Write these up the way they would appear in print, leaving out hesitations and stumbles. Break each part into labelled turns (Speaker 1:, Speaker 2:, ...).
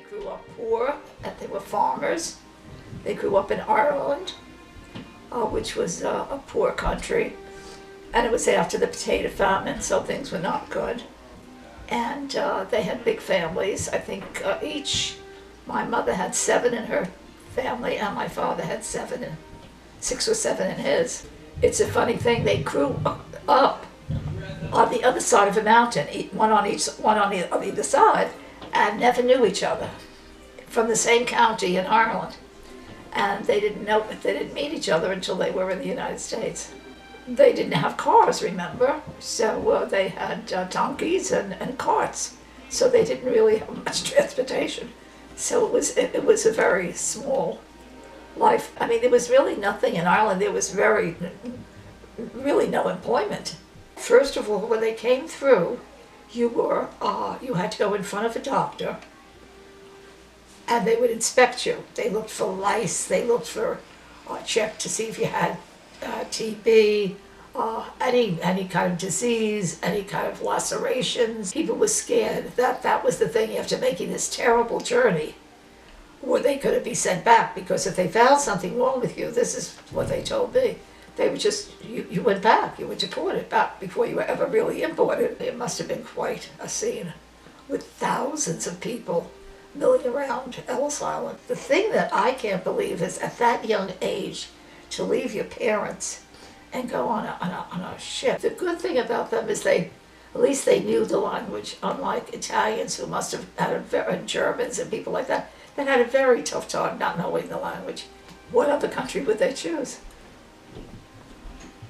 Speaker 1: grew up poor, and they were farmers. They grew up in Ireland, which was a poor country, and it was after the potato famine, so things were not good. And they had big families. I think my mother had 7 in her family, and my father had 6 or 7 in his. It's a funny thing, they grew up on the other side of a mountain, one on either side, and never knew each other, from the same county in Ireland. And they didn't meet each other until they were in the United States. They didn't have cars, remember? So they had donkeys and carts. So they didn't really have much transportation. So it was a very small life. I mean, there was really nothing in Ireland. There was really no employment. First of all, when they came through, you had to go in front of a doctor, and they would inspect you. They looked for lice. They looked for check to see if you had TB, any kind of disease, any kind of lacerations. People were scared. That was the thing after making this terrible journey. Were they going to be sent back? Because if they found something wrong with you, this is what they told me. They would just, you went back, you were deported back before you were ever really imported. It must have been quite a scene with thousands of people milling around Ellis Island. The thing that I can't believe is at that young age to leave your parents and go on a ship. The good thing about them is at least they knew the language, unlike Italians who must have and Germans and people like that had a very tough time not knowing the language. What other country would they choose?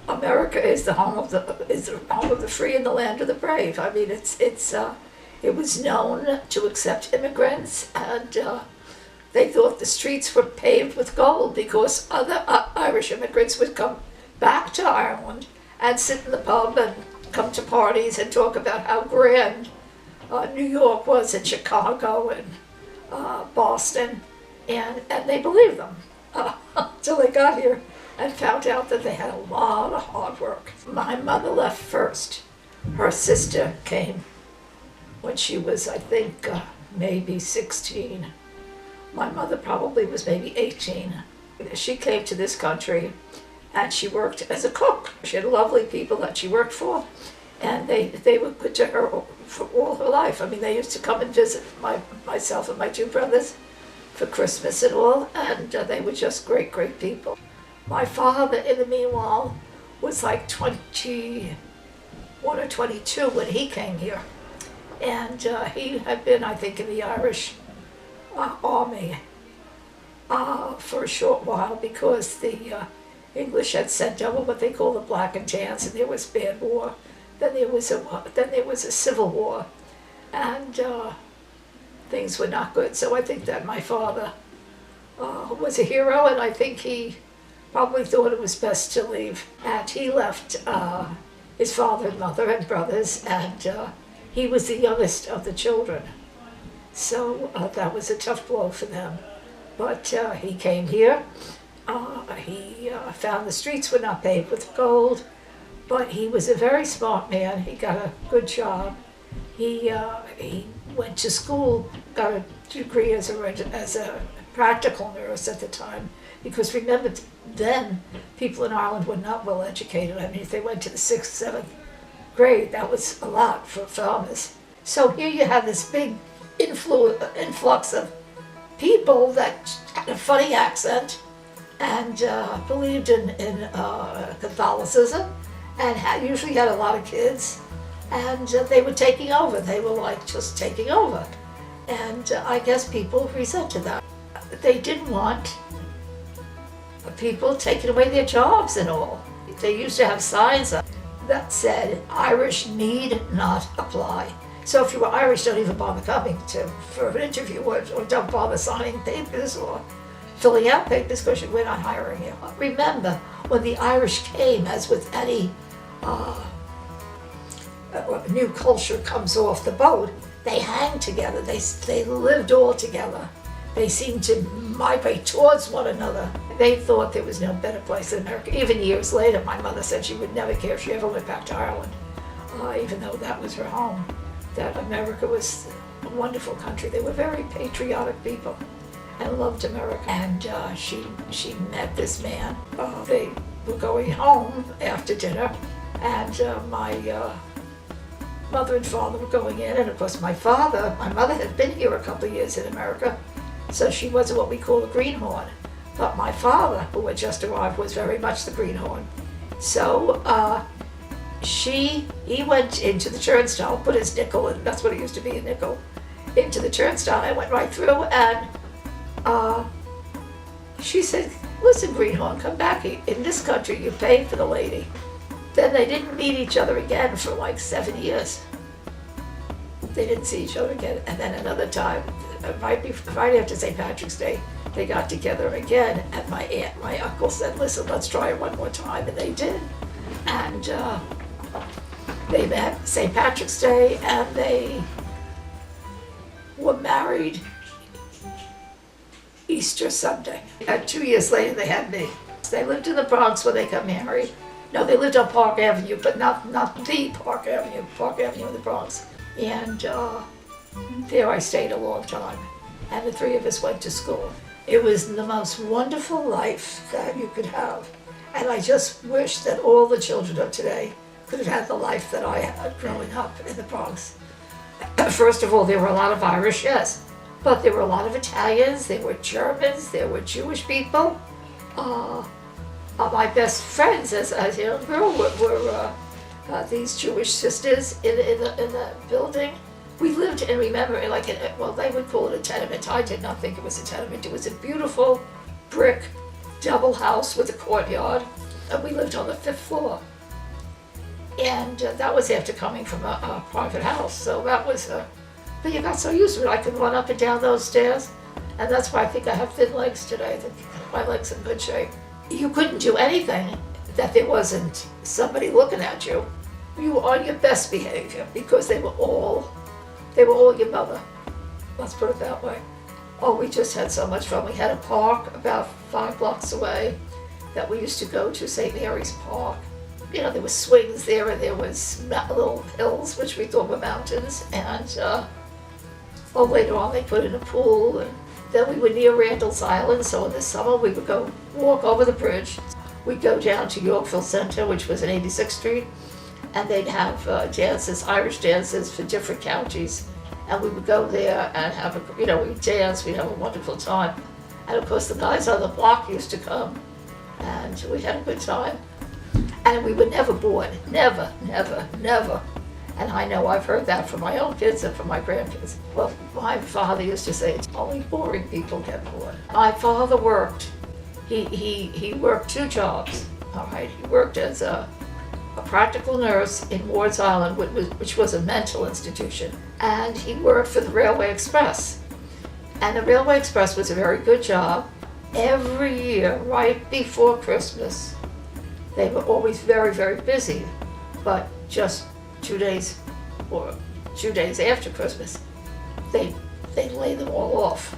Speaker 1: America is the home of the free and the land of the brave. I mean, it was known to accept immigrants, and they thought the streets were paved with gold because other Irish immigrants would come back to Ireland and sit in the pub and come to parties and talk about how grand New York was, and Chicago and Boston, and they believed them until they got here and found out that they had a lot of hard work. My mother left first. Her sister came when she was, I think, maybe 16. My mother probably was maybe 18. She came to this country and she worked as a cook. She had lovely people that she worked for, and they were good to her for all her life. I mean, they used to come and visit myself and my 2 brothers for Christmas and all, and they were just great, great people. My father, in the meanwhile, was like 21 or 22 when he came here. And he had been, I think, in the Irish army for a short while because the English had sent over what they call the Black and Tans, and there was bad war. Then there was a civil war, and things were not good. So I think that my father was a hero, and I think he probably thought it was best to leave. And he left his father and mother and brothers, and he was the youngest of the children. So that was a tough blow for them. But he came here. He found the streets were not paved with gold, but he was a very smart man. He got a good job. He went to school, got a degree as a practical nurse at the time. Because remember, then people in Ireland were not well educated. I mean, if they went to the 6th, 7th grade, that was a lot for farmers. So here you have this big influx of people that had a funny accent and believed in Catholicism, and usually had a lot of kids, and they were taking over. They were like just taking over. And I guess people resented that. They didn't want people taking away their jobs and all. They used to have signs that said, Irish need not apply. So if you were Irish, don't even bother coming for an interview, or don't bother signing papers or filling out papers because we're not hiring you. Remember, when the Irish came, as with any new culture comes off the boat, they hang together, they lived all together. They seemed to migrate towards one another. They thought there was no better place than America. Even years later, my mother said she would never care if she ever went back to Ireland, even though that was her home, that America was wonderful country. They were very patriotic people and loved America. And she met this man. They were going home after dinner, and my mother and father were going in. And of course, my mother had been here a couple of years in America, so she wasn't what we call a greenhorn. But my father, who had just arrived, was very much the greenhorn. So he went into the turnstile, put his nickel, and that's what it used to be, a nickel, into the turnstile. I went right through, and she said, "Listen, greenhorn, come back. In this country, you pay for the lady." Then they didn't meet each other again for like 7 years. They didn't see each other again. And then another time, right after St. Patrick's Day, they got together again, and my uncle said, "Listen, let's try it one more time," and they did. And they met St. Patrick's Day, and they were married Easter Sunday. And 2 years later, they had me. They lived in the Bronx when they got married. No, they lived on Park Avenue, but not the Park Avenue in the Bronx. And there I stayed a long time, and the three of us went to school. It was the most wonderful life that you could have. And I just wish that all the children of today could have had the life that I had growing up in the Bronx. First of all, there were a lot of Irish, yes, but there were a lot of Italians, there were Germans, there were Jewish people. My best friends as a young girl were these Jewish sisters in the building. We lived, and remember, well, they would call it a tenement. I did not think it was a tenement. It was a beautiful brick double house with a courtyard, and we lived on the 5th floor. And that was after coming from a private house, so that was but you got so used to it. I could run up and down those stairs, and that's why I think I have thin legs today. I think my legs are in good shape. You couldn't do anything that there wasn't somebody looking at you. You were on your best behavior because they were all your mother. Let's put it that way. Oh, we just had so much fun. We had a park about 5 blocks away that we used to go to, St. Mary's Park. You know, there were swings there, and there was little hills, which we thought were mountains. And later on they put in a pool. And then we were near Randall's Island, so in the summer we would go walk over the bridge. We'd go down to Yorkville Center, which was on 86th Street, and they'd have dances, Irish dances for different counties. And we would go there and we'd dance, we'd have a wonderful time. And of course the guys on the block used to come, and we had a good time. And we were never bored, never, never, never. And I know I've heard that from my own kids and from my grandkids. Well, my father used to say, it's only boring people get bored. My father worked. He worked 2 jobs, all right? He worked as a practical nurse in Ward's Island, which was a mental institution. And he worked for the Railway Express. And the Railway Express was a very good job. Every year, right before Christmas, they were always very, very busy, but just 2 days or 2 days after Christmas, they lay them all off.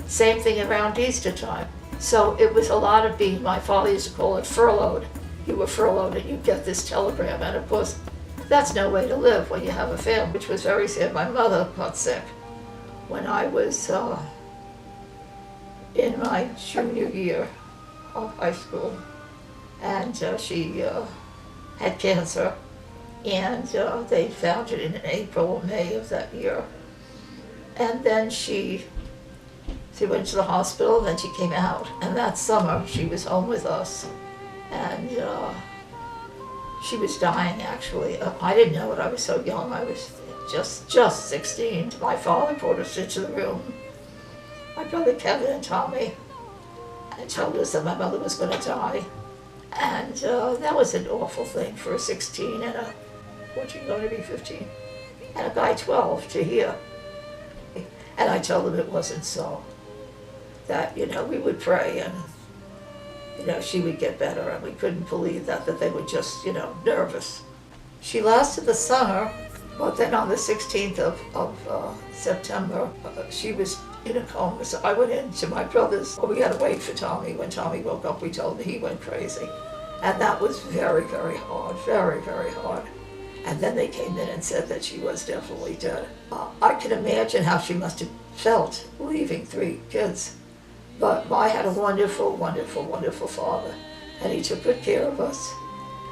Speaker 1: Same thing around Easter time. So it was a lot of being, my father used to call it furloughed. You were furloughed and you get this telegram, and of course, that's no way to live when you have a family, which was very sad. My mother got sick when I was in my junior year of high school, and she had cancer, and they found it in April or May of that year. And then she went to the hospital, then she came out, and that summer she was home with us, and she was dying actually. I didn't know it, I was so young, I was just 16. My father brought us into the room, my brother Kevin and Tommy, and told us that my mother was going to die. And that was an awful thing for a 16 and a, what you going to be 15, and a guy 12 to hear. And I told them it wasn't so, that, we would pray and, she would get better, and we couldn't believe that they were just, nervous. She lasted the summer, but then on the 16th of September, she was in a coma, so I went into my brother's. We had to wait for Tommy. When Tommy woke up, we told him he went crazy. And that was very, very hard, very, very hard. And then they came in and said that she was definitely dead. I can imagine how she must have felt leaving 3 kids. But I had a wonderful, wonderful, wonderful father, and he took good care of us.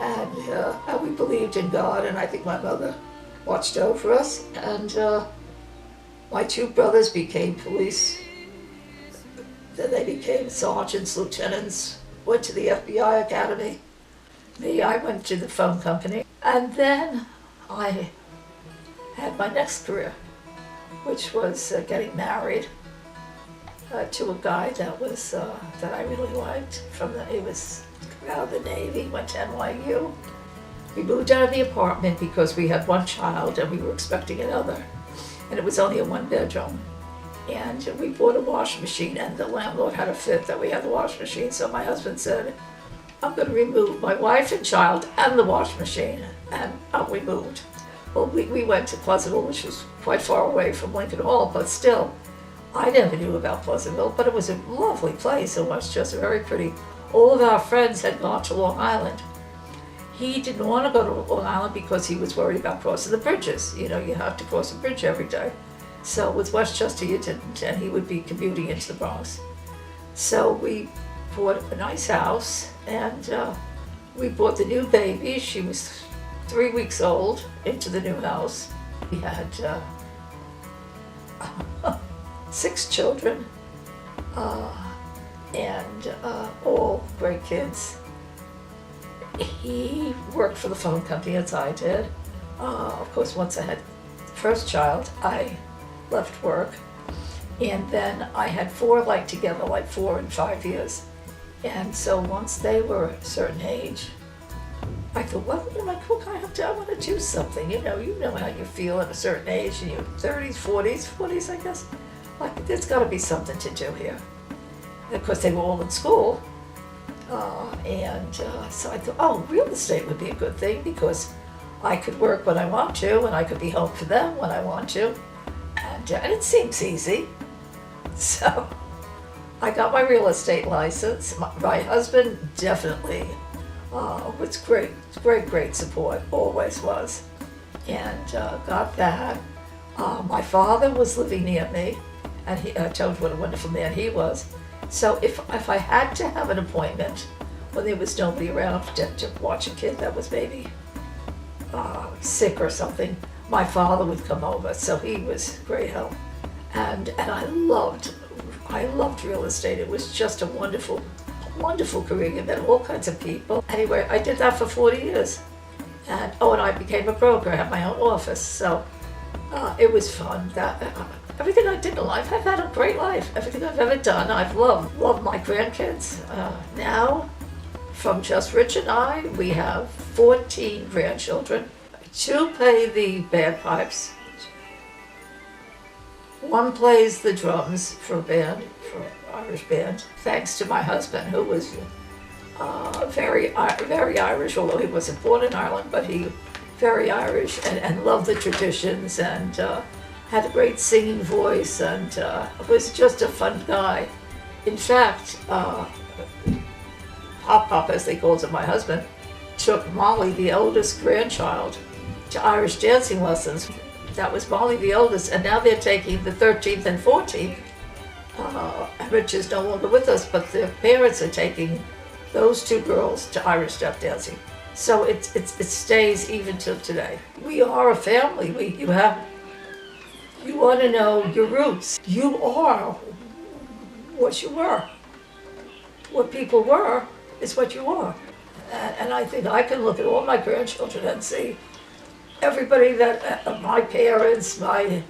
Speaker 1: And we believed in God, and I think my mother watched over us. And my 2 brothers became police. Then they became sergeants, lieutenants, went to the FBI Academy. Me, I went to the phone company. And then I had my next career, which was getting married to a guy that I really liked. He was out of the Navy, went to NYU. We moved out of the apartment because we had 1 child and we were expecting another. And it was only a 1-bedroom. And we bought a washing machine, and the landlord had a fit that we had the washing machine. So my husband said, I'm going to remove my wife and child and the washing machine. And out we moved. Well, we went to Pleasantville, which was quite far away from Lincoln Hall, but still, I never knew about Pleasantville, but it was a lovely place. It was just very pretty. All of our friends had gone to Long Island. He didn't want to go to Long Island because he was worried about crossing the bridges. You know, you have to cross a bridge every day. So with Westchester, you didn't, and he would be commuting into the Bronx. So we bought a nice house, and we brought the new baby. She was 3 weeks old into the new house. We had 6 children, and all great kids. He worked for the phone company as I did. Of course, once I had the first child, I left work. And then I had 4 together, 4 and 5 years. And so once they were a certain age, I thought, well, what can I have to, I want to do something. You know how you feel at a certain age, in your 30s, 40s, I guess. There's got to be something to do here. And of course, they were all in school. So I thought, oh, real estate would be a good thing because I could work when I want to, and I could be home for them when I want to. And it seems easy. So I got my real estate license. My husband definitely was great support, always was. And got that. My father was living near me, and I told you what a wonderful man he was. So if I had to have an appointment when there was nobody around to watch a kid that was maybe sick or something, my father would come over. So he was great help. And I loved real estate. It was just a wonderful career. You met all kinds of people. Anyway, I did that for 40 years. And I became a broker. I had my own office. So it was fun. Everything I did in life, I've had a great life. Everything I've ever done, I've loved. Love my grandkids. Now, from just Rich and I, we have 14 grandchildren. 2 play the bagpipes. 1 plays the drums for Irish band. Thanks to my husband, who was very Irish, although he wasn't born in Ireland, but he very Irish and loved the traditions and had a great singing voice and was just a fun guy. In fact, Pop, as they called it, my husband, took Molly, the eldest grandchild, to Irish dancing lessons. That was Molly, the eldest, and now they're taking the 13th and 14th. Rich is no longer with us, but their parents are taking those 2 girls to Irish step dancing. So it stays even till today. We are a family. You want to know your roots. You are what you were. What people were is what you are. And I think I can look at all my grandchildren and see everybody that my parents, my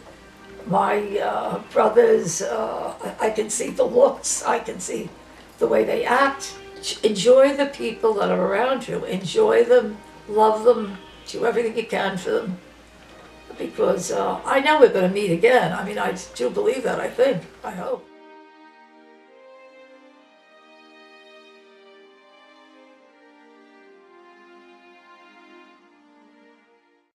Speaker 1: brothers, I can see the looks, I can see the way they act. Enjoy the people that are around you. Enjoy them, love them, do everything you can for them. Because I know we're going to meet again. I mean, I do believe that, I hope.